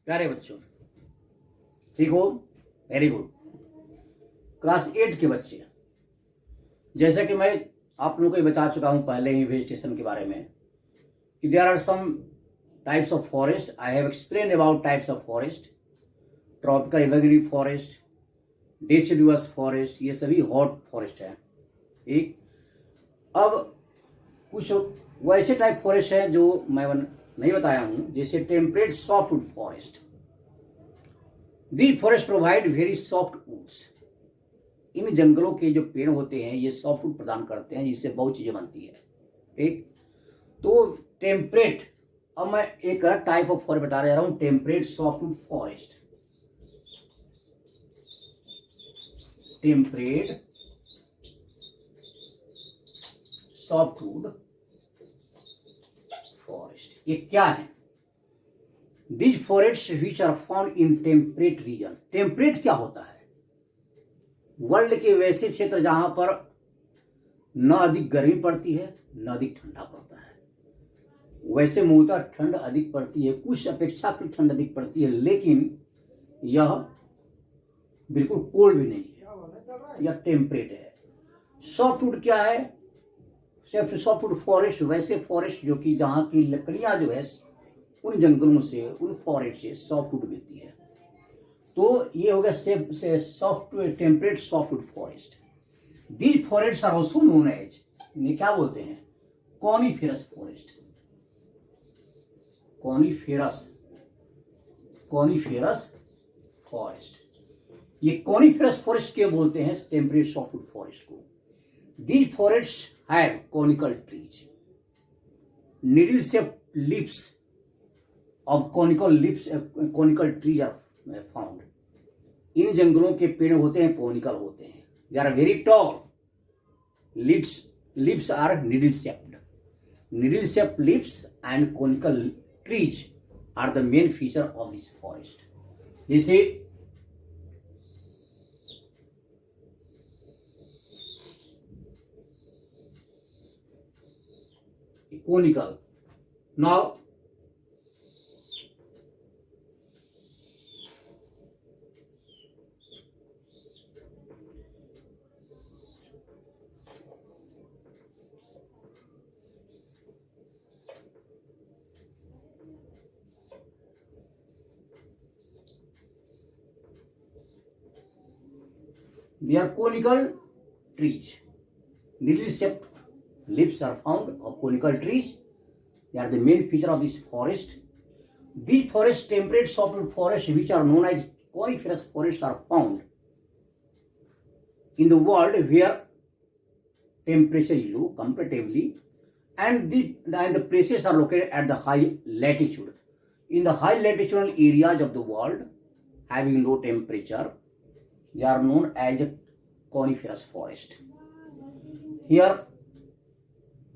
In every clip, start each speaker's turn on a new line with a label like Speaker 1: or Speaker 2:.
Speaker 1: प्यारे बच्चों, ठीक हो? Very good. क्लास 8 के बच्चे, जैसा कि मैं आप लोगों को ये बता चुका हूं पहले ही वेजिटेशन के बारे में कि there are some types of forest. I have explain about types of forest, tropical evergreen forest, deciduous forest, ये सभी हॉट फॉरेस्ट है। ठीक, अब कुछ वैसे टाइप फॉरेस्ट है जो मैं नहीं बताया हूं, जैसे temperate softwood forest. The forest provide very soft woods. इन जंगलों के जो पेड़ होते हैं ये सॉफ्टवुड प्रदान करते हैं, जिससे बहुत चीजें बनती है। ठीक, तो टेम्परेट, अब मैं एक टाइप ऑफ फॉरेस्ट बता रहा हूं, temperate softwood forest. Temperate softwood forest, ये क्या है? These forests which are found in temperate region। Temperate क्या होता है? वर्ल्ड के वैसे क्षेत्र जहां पर न अधिक गर्मी पड़ती है न अधिक ठंडा पड़ता है। वैसे मूलतः ठंड अधिक पड़ती है, कुछ अपेक्षाकृत ठंड अधिक पड़ती है, लेकिन यह बिल्कुल कोल्ड भी नहीं है, यह टेम्परेट है। सॉफ्टवुड क्या है? सॉफ्टवुड फॉरेस्ट वैसे फॉरेस्ट जो कि जहां की लकड़ियां जो है उन जंगलों से, उन फॉरेस्ट से सॉफ्टवुड मिलती है। तो ये हो गया softwood, temperate softwood forest. These forest are also known as, इन्हें क्या बोलते हैं? Coniferous forest. कॉनिफेरस फॉरेस्ट, ये कॉनिफेरस फॉरेस्ट क्यों बोलते हैं टेम्परेट सॉफ्टवुड फॉरेस्ट को? These forest have conical trees, needle shaped leaves of conical trees are found। इन जंगलों के पेड़ होते हैं कॉनिकल होते हैं। They are very tall. leaves are needle shaped leaves and conical trees are the main feature of this forest। जैसे conical, now they are conical trees, needle shaped leaves are found of conical trees। They are the main feature of this forest। These forests, temperate softwood forests, which are known as coniferous forests, are found in the world where temperature is low comparatively, and the places are located at the high latitude। In the high latitudinal areas of the world having low temperature, they are known as coniferous forest। Here,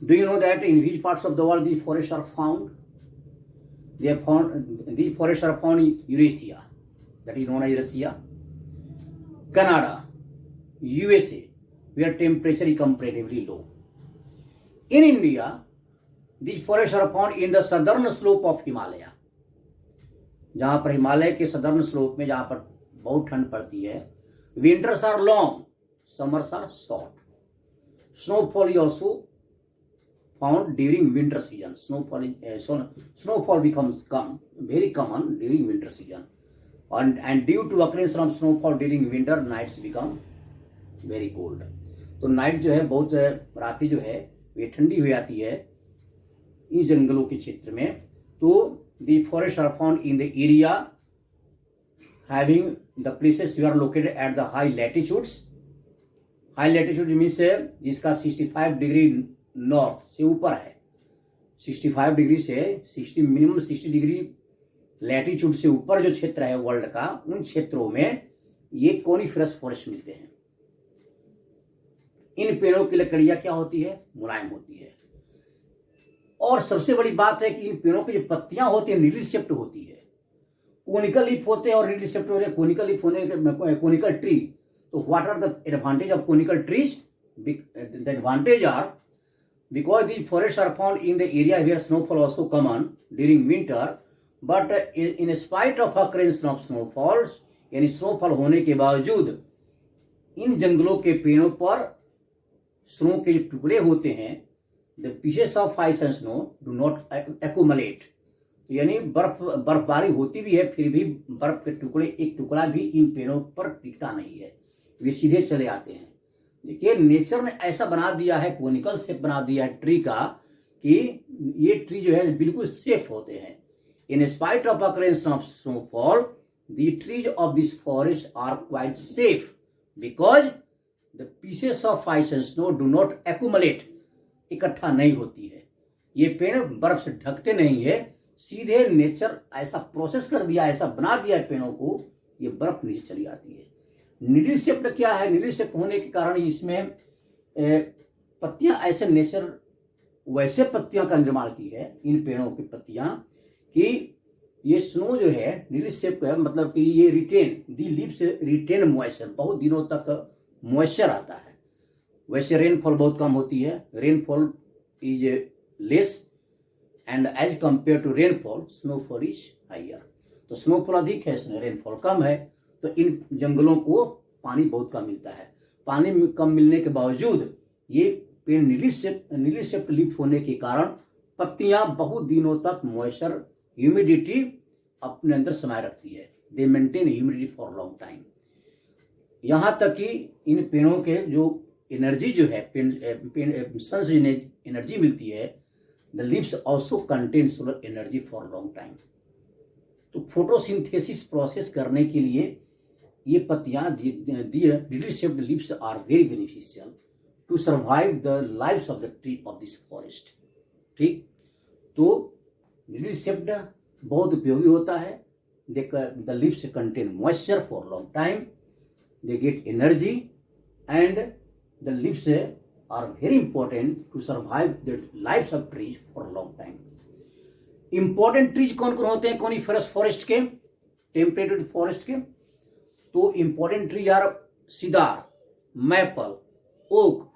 Speaker 1: do you know that in which parts of the world these forests are found? These forests are found in Eurasia, that is known as Russia, Canada, USA, where temperature is comparatively low। In India, these forests are found in the southern slope of Himalaya। जहां पर हिमालय के southern slope में जहां पर बहुत ठंड पड़ती है। Winters are long, summers are short। Snowfall is also found during winter season। Snowfall becomes very common during winter season, and due to occurrence of snowfall during winter, nights become very cold। तो night जो है बहुत, रातें जो है वे ठंडी हो जाती है इन जंगलों के क्षेत्र में। तो the forests are found in the area having the places we are located at the high latitudes। High latitude means जिसका 65 डिग्री नॉर्थ से ऊपर है, 65 डिग्री से मिनिमम 60 डिग्री लैटिट्यूड से ऊपर जो क्षेत्र है वर्ल्ड का, उन क्षेत्रों में ये कॉनिफेरस फॉरेस्ट मिलते हैं। इन पेड़ों की लकड़ियां क्या होती है? मुलायम होती है। और सबसे बड़ी बात है कि इन पेड़ों की जो पत्तियां होती है नीडल शेप्ड होती है। कोनिकल लीफ होते हैं और नीडल शेप्ड होते हैं। कोनिकल लीफ होने के कोनिकल ट्री, तो what are the advantage of conical trees? The advantage are because these forests are found in the area where snowfall also common during winter, but in spite of occurrence of snowfalls, यानी snowfall होने के बावजूद इन जंगलों के पेड़ों पर snow के जो टुकड़े होते हैं, the pieces of ice and snow do not accumulate, यानी बर्फबारी होती भी है फिर भी बर्फ के टुकड़े, एक टुकड़ा भी इन पेड़ों पर टिकता नहीं है, वे सीधे चले आते हैं। देखिए नेचर ने ऐसा बना दिया है, कोनिकल शेप बना दिया है ट्री का कि ये ट्री जो है बिल्कुल सेफ होते हैं। In spite of occurrence of snowfall, the trees of this forest are quite safe because the pieces of ice and snow do not accumulate, इकट्ठा नहीं होती है। ये पेड़ बर्फ से ढकते नहीं है, सीधे नेचर ऐसा प्रोसेस कर दिया, ऐसा बना दिया है पेड़ों को, ये बर्फ नीचे चली आती है। नीडल शेप्ड क्या है? नीडल शेप होने के कारण इसमें पत्तियां ऐसे नेचर वैसे पत्तियों का निर्माण की है इन पेड़ों की पत्तियां कि ये स्नो जो है नीडल शेप का, मतलब कि ये retain the leaves retain moisture, बहुत दिनों तक मॉइस्चर आता है। वैसे रेनफॉल बहुत कम होती है, rainfall is less and as compare to rainfall snowfall is higher. तो स्नोफॉल अधिक है, रेनफॉल कम है, तो इन जंगलों को पानी बहुत कम मिलता है। पानी कम मिलने के बावजूद ये पेड़ नीली शेप लीफ होने के कारण पत्तियां बहुत दिनों तक मॉइस्चर ह्यूमिडिटी अपने अंदर समाये रखती है। दे maintain humidity for long time. यहां तक कि इन पेड़ों के जो एनर्जी जो है, सन से एनर्जी मिलती है, the leaves also contain solar energy for long time. तो फोटोसिंथेसिस प्रोसेस करने के लिए ये पत्तियां needle shaped leaves are very beneficial to survive the lives of the tree of this forest. ठीक, तो नीडल शेप्ड बहुत उपयोगी होता है। The leaves contain moisture for long time, they get energy and the leaves are very important to survive the lives of trees for long time. Important trees कौन कौन होते हैं कॉनिफरस फॉरेस्ट के, temperate forest के? तो important trees are cedar, maple, oak,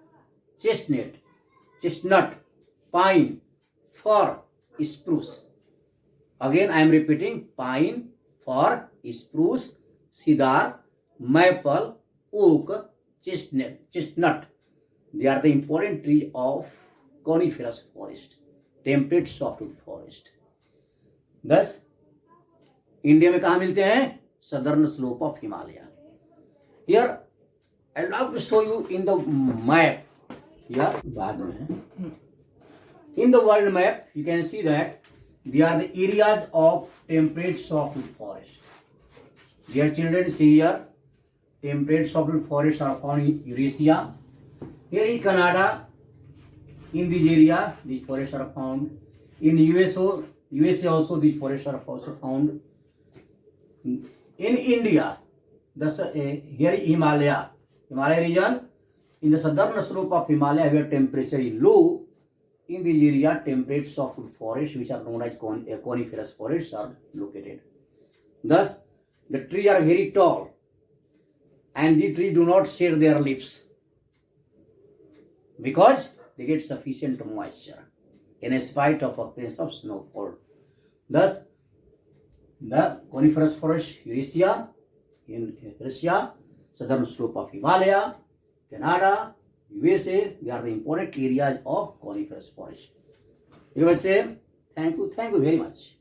Speaker 1: chestnut, pine, fir, spruce. Again I am repeating, pine, fir, spruce, cedar, maple, oak, chestnut, they are the important tree of coniferous forest, temperate softwood forest. thus India में कहा मिलते हैं? Southern slope of Himalaya. Here I love to show you in the map, या बाद में है in the world map you can see that they are the areas of temperate softwood forest. Dear children, see here, temperate softwood forest are found in Eurasia. Here in Canada, in this area, these forests are found. In USA also these forests are also found. In India, here in Himalaya region, in the southern slope of Himalaya where temperature is low, in this area temperate softwood forests which are known as coniferous forests are located. Thus, the trees are very tall and the trees do not shed their leaves, because they get sufficient moisture in spite of occurrence of snowfall. Thus, the coniferous forest Eurasia, in Russia, southern slope of Himalaya, Canada, USA, they are the important areas of coniferous forest. Thank you very much.